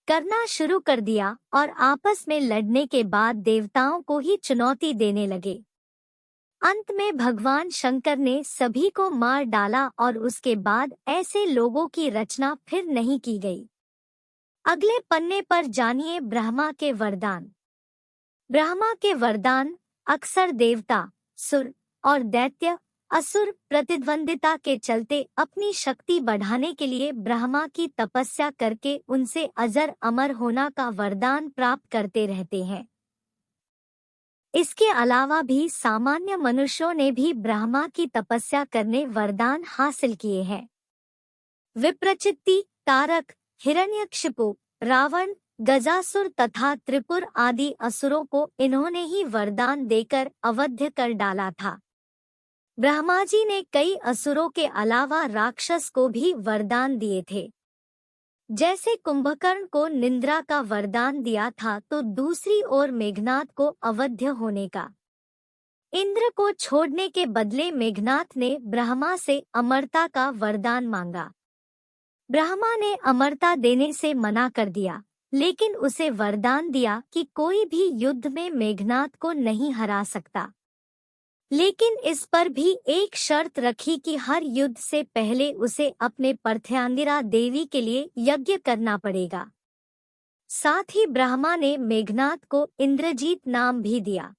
करना शुरू कर दिया और आपस में लड़ने के बाद देवताओं को ही चुनौती देने लगे। अंत में भगवान शंकर ने सभी को मार डाला और उसके बाद ऐसे लोगों की रचना फिर नहीं की गई। अगले पन्ने पर जानिए ब्रह्मा के वरदान। ब्रह्मा के वरदान अक्सर देवता, सुर और दैत्य असुर प्रतिद्वंदिता के चलते अपनी शक्ति बढ़ाने के लिए ब्रह्मा की तपस्या करके उनसे अजर अमर होना का वरदान प्राप्त करते रहते हैं। इसके अलावा भी सामान्य मनुष्यों ने भी ब्रह्मा की तपस्या करने वरदान हासिल किए हैं। विप्रचित्ति, तारक, हिरण्यकशिपु, रावण, गजासुर तथा त्रिपुर आदि असुरों को इन्होंने ही वरदान देकर अवध्य कर डाला था। ब्रह्मा जी ने कई असुरों के अलावा राक्षस को भी वरदान दिए थे। जैसे कुंभकर्ण को निंद्रा का वरदान दिया था तो दूसरी ओर मेघनाद को अवध्य होने का। इंद्र को छोड़ने के बदले मेघनाद ने ब्रह्मा से अमरता का वरदान मांगा। ब्रह्मा ने अमरता देने से मना कर दिया, लेकिन उसे वरदान दिया कि कोई भी युद्ध में मेघनाद को नहीं हरा सकता। लेकिन इस पर भी एक शर्त रखी कि हर युद्ध से पहले उसे अपने पार्थांगिरा देवी के लिए यज्ञ करना पड़ेगा। साथ ही ब्रह्मा ने मेघनाद को इंद्रजीत नाम भी दिया।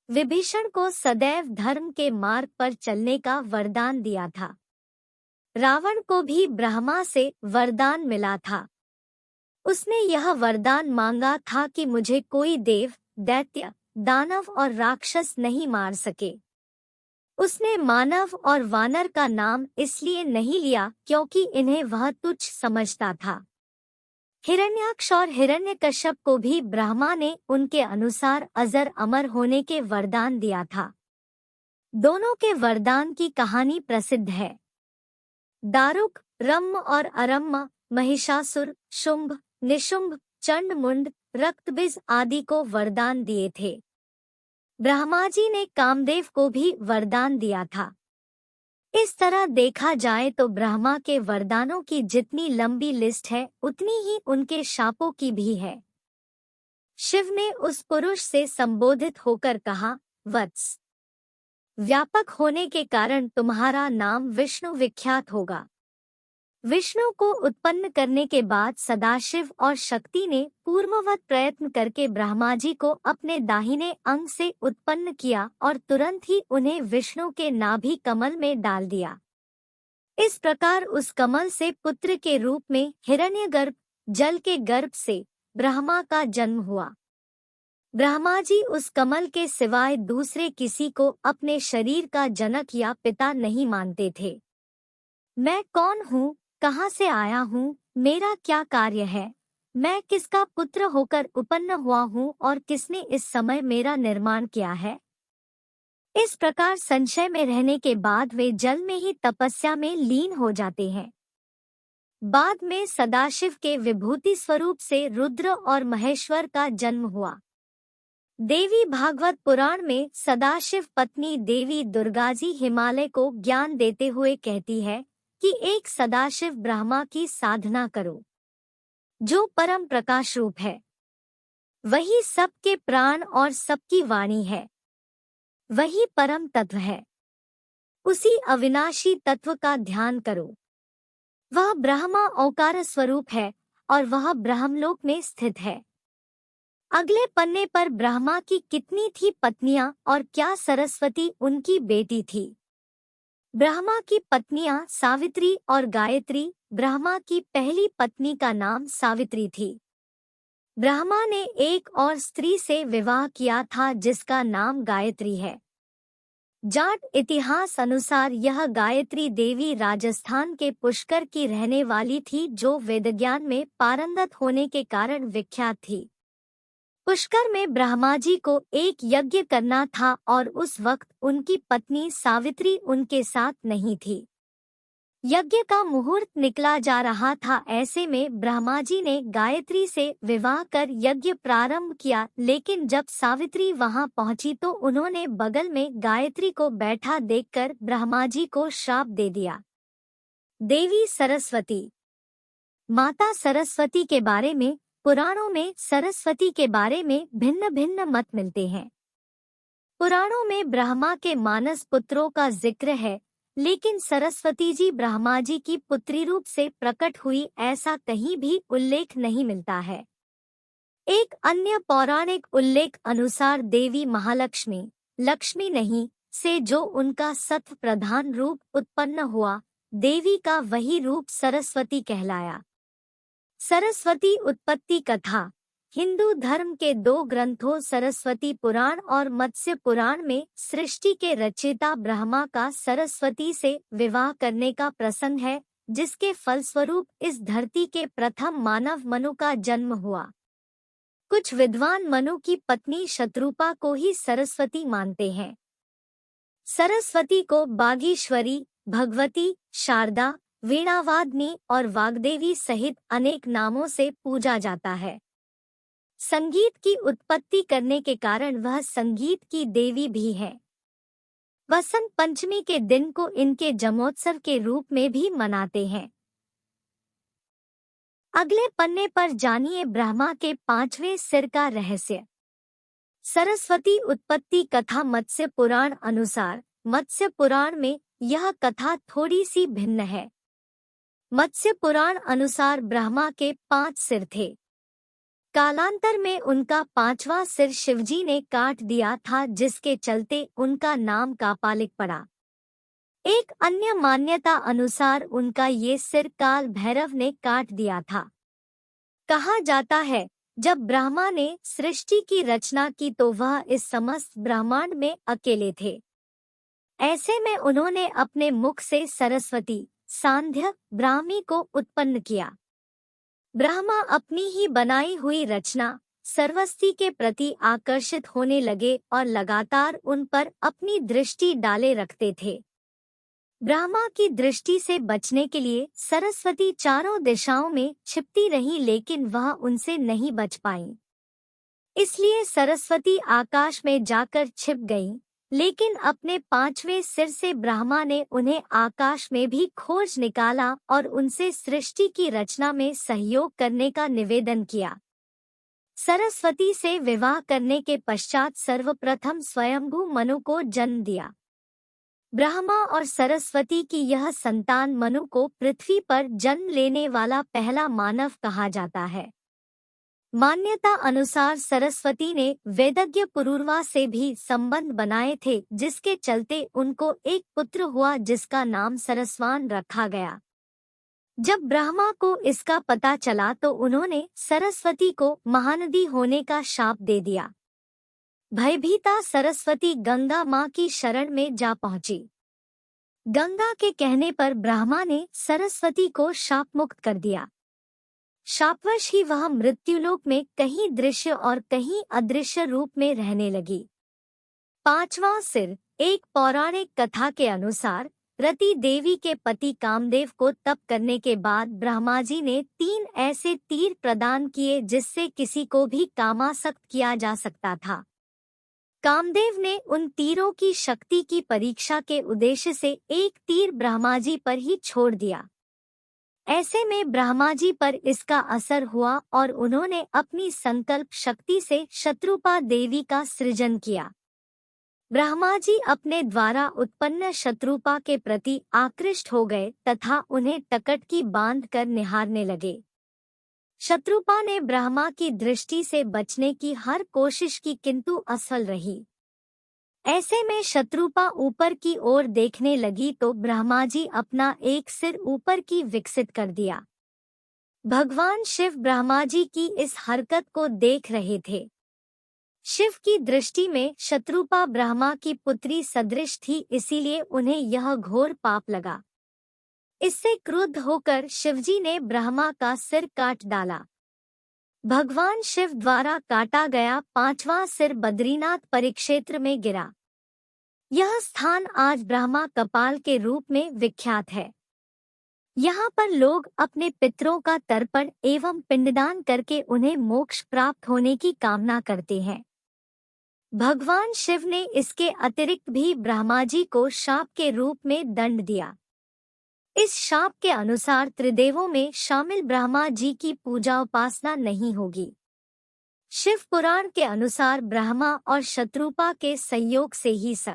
विभीषण को सदैव धर्म के मार्ग पर चलने का वरदान दिया था। रावण को भी ब्रह्मा से वरदान मिला था। उसने यह वरदान मांगा था कि मुझे कोई देव, दैत्य, दानव और राक्षस नहीं मार सके। उसने मानव और वानर का नाम इसलिए नहीं लिया क्योंकि इन्हें वह तुच्छ समझता था। हिरण्याक्ष और हिरण्यकश्यप को भी ब्रह्मा ने उनके अनुसार अजर अमर होने के वरदान दिया था। दोनों के वरदान की कहानी प्रसिद्ध है। दारुक, रम्म और अरम्म महिषासुर, शुंभ, निशुंभ, चंड मुंड, रक्तबिज आदि को वरदान दिए थे। ब्रह्मा जी ने कामदेव को भी वरदान दिया था। इस तरह देखा जाए तो ब्रह्मा के वरदानों की जितनी लंबी लिस्ट है उतनी ही उनके शापों की भी है। शिव ने उस पुरुष से संबोधित होकर कहा, वत्स, व्यापक होने के कारण तुम्हारा नाम विष्णु विख्यात होगा। विष्णु को उत्पन्न करने के बाद सदाशिव और शक्ति ने पूर्ववत प्रयत्न करके ब्रह्मा जी को अपने दाहिने अंग से उत्पन्न किया और तुरंत ही उन्हें विष्णु के नाभि कमल में डाल दिया। इस प्रकार उस कमल से पुत्र के रूप में हिरण्यगर्भ, जल के गर्भ से ब्रह्मा का जन्म हुआ। ब्रह्मा जी उस कमल के सिवाय दूसरे किसी को अपने शरीर का जनक या पिता नहीं मानते थे। मैं कौन हूँ, कहाँ से आया हूँ, मेरा क्या कार्य है, मैं किसका पुत्र होकर उत्पन्न हुआ हूँ और किसने इस समय मेरा निर्माण किया है। इस प्रकार संशय में रहने के बाद वे जल में ही तपस्या में लीन हो जाते हैं। बाद में सदाशिव के विभूति स्वरूप से रुद्र और महेश्वर का जन्म हुआ। देवी भागवत पुराण में सदाशिव पत्नी देवी दुर्गाजी हिमालय को ज्ञान देते हुए कहती है कि एक सदाशिव ब्रह्मा की साधना करो, जो परम प्रकाश रूप है। वही सबके प्राण और सबकी वाणी है। वही परम तत्व है। उसी अविनाशी तत्व का ध्यान करो। वह ब्रह्मा ओंकार स्वरूप है और वह ब्रह्मलोक में स्थित है। अगले पन्ने पर ब्रह्मा की कितनी थी पत्नियां और क्या सरस्वती उनकी बेटी थी। ब्रह्मा की पत्नियां सावित्री और गायत्री। ब्रह्मा की पहली पत्नी का नाम सावित्री थी। ब्रह्मा ने एक और स्त्री से विवाह किया था जिसका नाम गायत्री है। जाट इतिहास अनुसार यह गायत्री देवी राजस्थान के पुष्कर की रहने वाली थी, जो वेदज्ञान में पारंगत होने के कारण विख्यात थी। पुष्कर में ब्रह्मा जी को एक यज्ञ करना था और उस वक्त उनकी पत्नी सावित्री उनके साथ नहीं थी। यज्ञ का मुहूर्त निकला जा रहा था। ऐसे में ब्रह्मा जी ने गायत्री से विवाह कर यज्ञ प्रारंभ किया, लेकिन जब सावित्री वहां पहुंची तो उन्होंने बगल में गायत्री को बैठा देखकर ब्रह्मा जी को श्राप दे दिया। देवी सरस्वती, माता सरस्वती के बारे में पुराणों में सरस्वती के बारे में भिन्न भिन्न मत मिलते हैं। पुराणों में ब्रह्मा के मानस पुत्रों का जिक्र है, लेकिन सरस्वती जी ब्रह्मा जी की पुत्री रूप से प्रकट हुई ऐसा कहीं भी उल्लेख नहीं मिलता है। एक अन्य पौराणिक उल्लेख अनुसार देवी महालक्ष्मी, लक्ष्मी नहीं, से जो उनका सत्व प्रधान रूप उत्पन्न हुआ, देवी का वही रूप सरस्वती कहलाया। सरस्वती उत्पत्ति कथा। हिंदू धर्म के दो ग्रंथों सरस्वती पुराण और मत्स्य पुराण में सृष्टि के रचयिता ब्रह्मा का सरस्वती से विवाह करने का प्रसंग है, जिसके फलस्वरूप इस धरती के प्रथम मानव मनु का जन्म हुआ। कुछ विद्वान मनु की पत्नी शत्रुपा को ही सरस्वती मानते हैं। सरस्वती को बागीश्वरी, भगवती, शारदा, वीणावादिनी और वाग्देवी सहित अनेक नामों से पूजा जाता है। संगीत की उत्पत्ति करने के कारण वह संगीत की देवी भी है। वसंत पंचमी के दिन को इनके जन्मोत्सव के रूप में भी मनाते हैं। अगले पन्ने पर जानिए ब्रह्मा के पांचवें सिर का रहस्य। सरस्वती उत्पत्ति कथा मत्स्य पुराण अनुसार मत्स्य पुराण में यह कथा थोड़ी सी भिन्न है। मत्स्य पुराण अनुसार ब्रह्मा के 5 सिर थे। कालांतर में उनका 5वां सिर शिवजी ने काट दिया था, जिसके चलते उनका नाम कापालिक पड़ा। एक अन्य मान्यता अनुसार उनका ये सिर काल भैरव ने काट दिया था। कहा जाता है जब ब्रह्मा ने सृष्टि की रचना की तो वह इस समस्त ब्रह्मांड में अकेले थे। ऐसे में उन्होंने अपने मुख से सरस्वती, सांध्य, ब्राह्मी को उत्पन्न किया। ब्रह्मा अपनी ही बनाई हुई रचना सरस्वती के प्रति आकर्षित होने लगे और लगातार उन पर अपनी दृष्टि डाले रखते थे। ब्रह्मा की दृष्टि से बचने के लिए सरस्वती चारों दिशाओं में छिपती रही, लेकिन वह उनसे नहीं बच पाई। इसलिए सरस्वती आकाश में जाकर छिप गईं, लेकिन अपने 5वें सिर से ब्रह्मा ने उन्हें आकाश में भी खोज निकाला और उनसे सृष्टि की रचना में सहयोग करने का निवेदन किया। सरस्वती से विवाह करने के पश्चात सर्वप्रथम स्वयंभू मनु को जन्म दिया। ब्रह्मा और सरस्वती की यह संतान मनु को पृथ्वी पर जन्म लेने वाला पहला मानव कहा जाता है। मान्यता अनुसार सरस्वती ने वेदज्ञ पुरूरवा से भी संबंध बनाए थे, जिसके चलते उनको एक पुत्र हुआ जिसका नाम सरस्वान रखा गया। जब ब्रह्मा को इसका पता चला तो उन्होंने सरस्वती को महानदी होने का शाप दे दिया। भयभीता सरस्वती गंगा माँ की शरण में जा पहुंची। गंगा के कहने पर ब्रह्मा ने सरस्वती को शाप मुक्त कर दिया। शापवश ही वह मृत्युलोक में कहीं दृश्य और कहीं अदृश्य रूप में रहने लगी। 5वां सिर। एक पौराणिक कथा के अनुसार रति देवी के पति कामदेव को तप करने के बाद ब्रह्मा जी ने 3 ऐसे तीर प्रदान किए जिससे किसी को भी कामासक्त किया जा सकता था। कामदेव ने उन तीरों की शक्ति की परीक्षा के उद्देश्य से एक तीर ब्रह्मा जी पर ही छोड़ दिया। ऐसे में ब्रह्मा जी पर इसका असर हुआ और उन्होंने अपनी संकल्प शक्ति से शत्रुपा देवी का सृजन किया। ब्रह्मा जी अपने द्वारा उत्पन्न शत्रुपा के प्रति आकृष्ट हो गए तथा उन्हें टकट की बांध कर निहारने लगे। शत्रुपा ने ब्रह्मा की दृष्टि से बचने की हर कोशिश की, किंतु असफल रही। ऐसे में शत्रुपा ऊपर की ओर देखने लगी तो ब्रह्मा जी अपना एक सिर ऊपर की विकसित कर दिया। भगवान शिव ब्रह्मा जी की इस हरकत को देख रहे थे। शिव की दृष्टि में शत्रुपा ब्रह्मा की पुत्री सदृश थी, इसीलिए उन्हें यह घोर पाप लगा। इससे क्रुद्ध होकर शिवजी ने ब्रह्मा का सिर काट डाला। भगवान शिव द्वारा काटा गया 5वां सिर बद्रीनाथ परिक्षेत्र में गिरा। यह स्थान आज ब्रह्मा कपाल के रूप में विख्यात है। यहाँ पर लोग अपने पितरों का तर्पण एवं पिंडदान करके उन्हें मोक्ष प्राप्त होने की कामना करते हैं। भगवान शिव ने इसके अतिरिक्त भी ब्रह्मा जी को शाप के रूप में दंड दिया। इस शाप के अनुसार त्रिदेवों में शामिल ब्रह्मा जी की पूजा उपासना नहीं होगी। शिव पुराण के अनुसार ब्रह्मा और शत्रुपा के संयोग से ही स